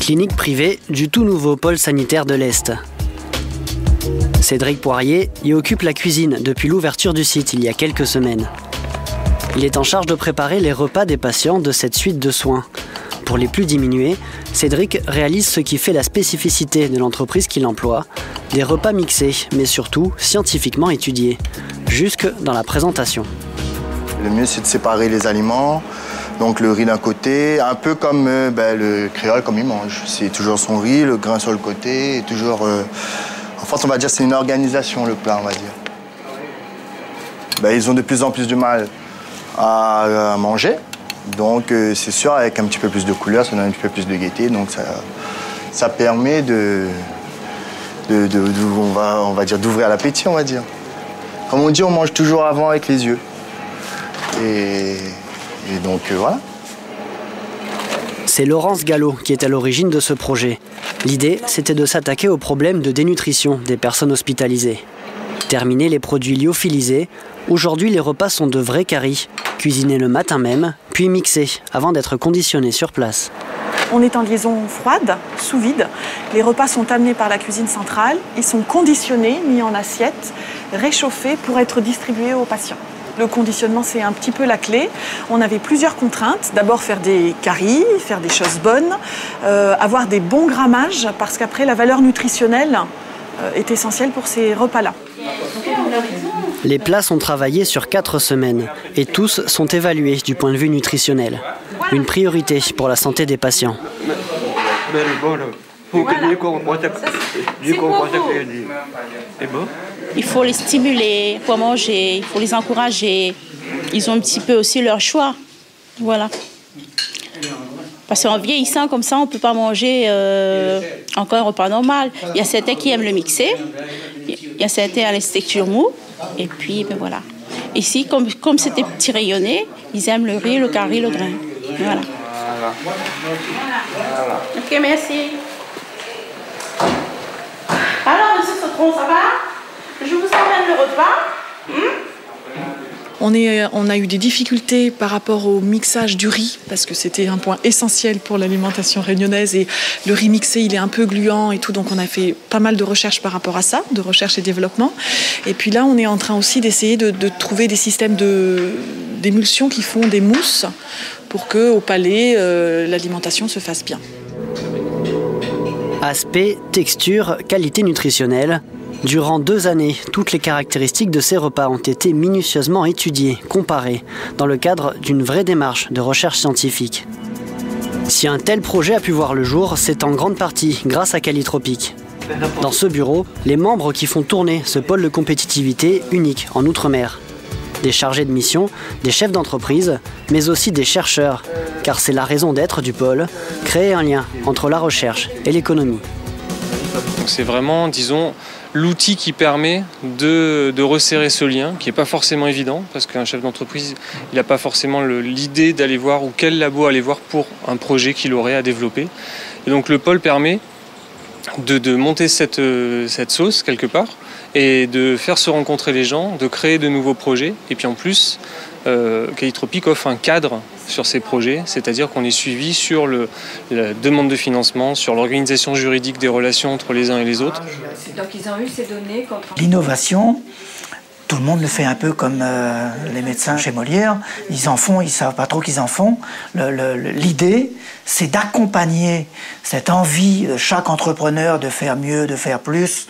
Clinique privée du tout nouveau pôle sanitaire de l'Est. Cédric Poirier y occupe la cuisine depuis l'ouverture du site il y a quelques semaines. Il est en charge de préparer les repas des patients de cette suite de soins. Pour les plus diminués, Cédric réalise ce qui fait la spécificité de l'entreprise qu'il emploie, des repas mixés, mais surtout scientifiquement étudiés, jusque dans la présentation. Le mieux, c'est de séparer les aliments, donc le riz d'un côté, un peu comme le créole, comme il mange. C'est toujours son riz, le grain sur le côté, et toujours... En fait, on va dire c'est une organisation, le plat, on va dire. Ils ont de plus en plus du mal à manger. Donc, c'est sûr, avec un petit peu plus de couleur, ça donne un petit peu plus de gaieté. Donc, ça permet on va dire, d'ouvrir l'appétit, on va dire. Comme on dit, on mange toujours avant avec les yeux. Et donc, voilà. C'est Laurence Gallo qui est à l'origine de ce projet. L'idée, c'était de s'attaquer au problème de dénutrition des personnes hospitalisées. Terminer les produits lyophilisés, aujourd'hui les repas sont de vrais caries, cuisinés le matin même, puis mixés avant d'être conditionnés sur place. On est en liaison froide, sous vide. Les repas sont amenés par la cuisine centrale. Ils sont conditionnés, mis en assiette, réchauffés pour être distribués aux patients. Le conditionnement, c'est un petit peu la clé. On avait plusieurs contraintes. D'abord, faire des caries, faire des choses bonnes, avoir des bons grammages, parce qu'après, la valeur nutritionnelle est essentielle pour ces repas-là. Les plats sont travaillés sur 4 semaines et tous sont évalués du point de vue nutritionnel. Une priorité pour la santé des patients. Il faut les stimuler pour manger, il faut les encourager. Ils ont un petit peu aussi leur choix. Voilà. Parce qu'en vieillissant comme ça, on ne peut pas manger encore un repas normal. Il y a certains qui aiment le mixer, il y a certains à la texture mou, et puis ben voilà. Ici, comme c'était petit rayonné, ils aiment le riz, le curry, le grain. Voilà. Ok, merci. Alors, monsieur Sautron, ça va? Je vous emmène le repas. On a eu des difficultés par rapport au mixage du riz, parce que c'était un point essentiel pour l'alimentation réunionnaise. Et le riz mixé, il est un peu gluant et tout, donc on a fait pas mal de recherches par rapport à ça, de recherche et développement. Et puis là, on est en train aussi d'essayer de trouver des systèmes d'émulsion qui font des mousses pour qu'au palais, l'alimentation se fasse bien. Aspect, texture, qualité nutritionnelle. Durant 2 années, toutes les caractéristiques de ces repas ont été minutieusement étudiées, comparées, dans le cadre d'une vraie démarche de recherche scientifique. Si un tel projet a pu voir le jour, c'est en grande partie grâce à Calitropic. Dans ce bureau, les membres qui font tourner ce pôle de compétitivité unique en Outre-mer. Des chargés de mission, des chefs d'entreprise, mais aussi des chercheurs, car c'est la raison d'être du pôle, créer un lien entre la recherche et l'économie. C'est vraiment, disons, l'outil qui permet de resserrer ce lien, qui n'est pas forcément évident, parce qu'un chef d'entreprise, il n'a pas forcément l'idée d'aller voir ou quel labo aller voir pour un projet qu'il aurait à développer. Et donc le pôle permet de monter cette sauce quelque part et de faire se rencontrer les gens, de créer de nouveaux projets. Et puis en plus, Calitropic offre un cadre sur ces projets, c'est-à-dire qu'on est suivi sur la demande de financement, sur l'organisation juridique des relations entre les uns et les autres. Donc ils ont eu ces données contre... L'innovation, tout le monde le fait un peu comme les médecins chez Molière. Ils en font, ils ne savent pas trop qu'ils en font. L'idée, c'est d'accompagner cette envie de chaque entrepreneur de faire mieux, de faire plus,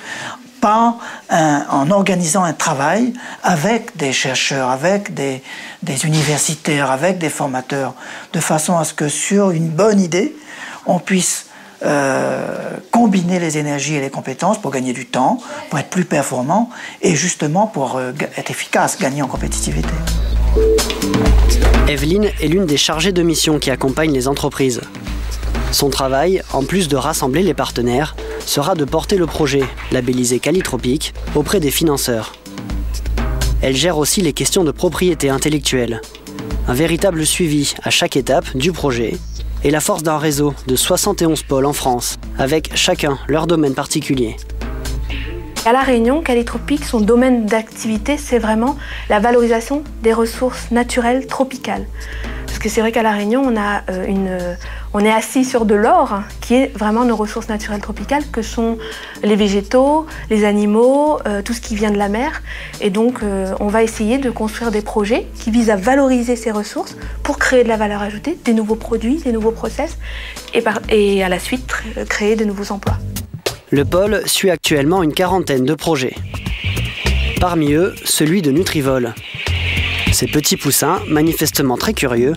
en organisant un travail avec des chercheurs, avec des universitaires, avec des formateurs, de façon à ce que sur une bonne idée, on puisse combiner les énergies et les compétences pour gagner du temps, pour être plus performant et justement pour être efficace, gagner en compétitivité. Evelyne est l'une des chargées de mission qui accompagnent les entreprises. Son travail, en plus de rassembler les partenaires, sera de porter le projet, labellisé Calitropic, auprès des financeurs. Elle gère aussi les questions de propriété intellectuelle. Un véritable suivi à chaque étape du projet et la force d'un réseau de 71 pôles en France, avec chacun leur domaine particulier. À La Réunion, Calitropic, son domaine d'activité, c'est vraiment la valorisation des ressources naturelles tropicales. Parce que c'est vrai qu'à La Réunion, On est assis sur de l'or, qui est vraiment nos ressources naturelles tropicales, que sont les végétaux, les animaux, tout ce qui vient de la mer. Et donc, on va essayer de construire des projets qui visent à valoriser ces ressources pour créer de la valeur ajoutée, des nouveaux produits, des nouveaux process, et à la suite, créer de nouveaux emplois. Le pôle suit actuellement une quarantaine de projets. Parmi eux, celui de Nutrivol. Ces petits poussins, manifestement très curieux,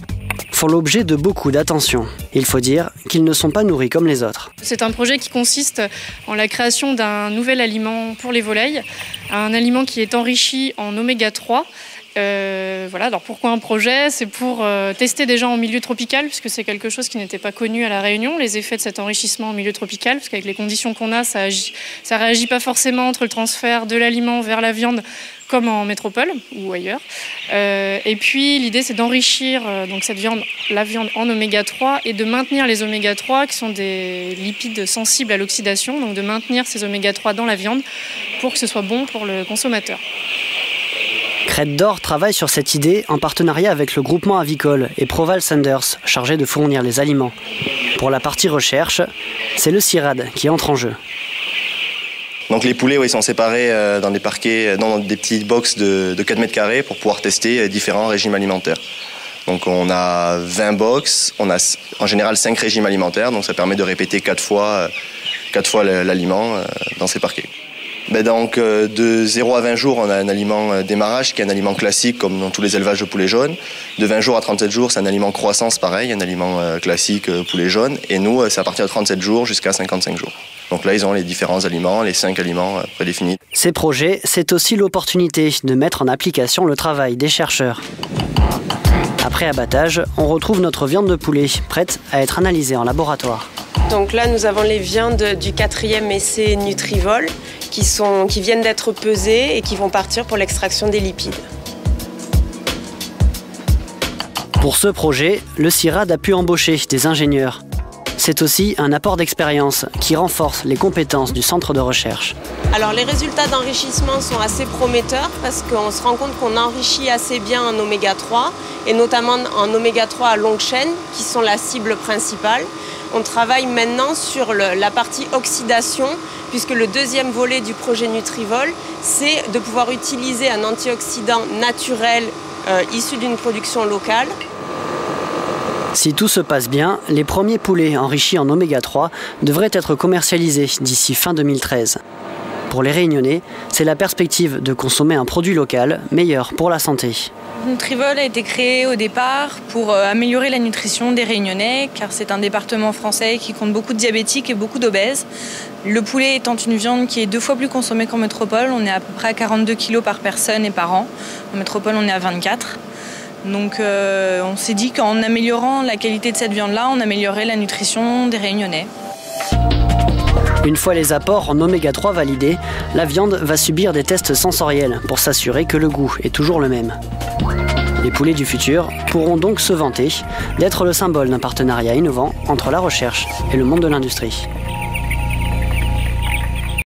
font l'objet de beaucoup d'attention. Il faut dire qu'ils ne sont pas nourris comme les autres. C'est un projet qui consiste en la création d'un nouvel aliment pour les volailles, un aliment qui est enrichi en oméga 3. Voilà, alors pourquoi un projet? C'est pour tester déjà en milieu tropical, puisque c'est quelque chose qui n'était pas connu à La Réunion, les effets de cet enrichissement en milieu tropical, parce qu'avec les conditions qu'on a, ça réagit pas forcément entre le transfert de l'aliment vers la viande, comme en métropole ou ailleurs. Et puis l'idée, c'est d'enrichir donc la viande en oméga 3 et de maintenir les oméga 3 qui sont des lipides sensibles à l'oxydation, donc de maintenir ces oméga 3 dans la viande pour que ce soit bon pour le consommateur. Crête d'Or travaille sur cette idée en partenariat avec le groupement avicole et Proval Sanders, chargé de fournir les aliments. Pour la partie recherche, c'est le CIRAD qui entre en jeu. Donc les poulets ils sont séparés dans des parquets, dans des petites box de 4 mètres carrés pour pouvoir tester différents régimes alimentaires. Donc on a 20 box, on a en général 5 régimes alimentaires, donc ça permet de répéter 4 fois l'aliment dans ces parquets. Donc de 0 à 20 jours, on a un aliment démarrage qui est un aliment classique comme dans tous les élevages de poulets jaunes. De 20 jours à 37 jours, c'est un aliment croissance pareil, un aliment classique poulet jaune. Et nous, c'est à partir de 37 jours jusqu'à 55 jours. Donc là, ils ont les différents aliments, les 5 aliments prédéfinis. Ces projets, c'est aussi l'opportunité de mettre en application le travail des chercheurs. Après abattage, on retrouve notre viande de poulet, prête à être analysée en laboratoire. Donc là, nous avons les viandes du 4e essai Nutrivol qui viennent d'être pesées et qui vont partir pour l'extraction des lipides. Pour ce projet, le CIRAD a pu embaucher des ingénieurs. C'est aussi un apport d'expérience qui renforce les compétences du centre de recherche. Alors les résultats d'enrichissement sont assez prometteurs parce qu'on se rend compte qu'on enrichit assez bien en oméga 3 et notamment en oméga 3 à longue chaîne qui sont la cible principale. On travaille maintenant sur la partie oxydation puisque le deuxième volet du projet Nutrivol, c'est de pouvoir utiliser un antioxydant naturel issu d'une production locale. Si tout se passe bien, les premiers poulets enrichis en oméga 3 devraient être commercialisés d'ici fin 2013. Pour les Réunionnais, c'est la perspective de consommer un produit local meilleur pour la santé. Nutrivol a été créé au départ pour améliorer la nutrition des Réunionnais, car c'est un département français qui compte beaucoup de diabétiques et beaucoup d'obèses. Le poulet étant une viande qui est 2 fois plus consommée qu'en métropole, on est à peu près à 42 kg par personne et par an. En métropole, on est à 24. Donc on s'est dit qu'en améliorant la qualité de cette viande-là, on améliorerait la nutrition des Réunionnais. Une fois les apports en oméga 3 validés, la viande va subir des tests sensoriels pour s'assurer que le goût est toujours le même. Les poulets du futur pourront donc se vanter d'être le symbole d'un partenariat innovant entre la recherche et le monde de l'industrie.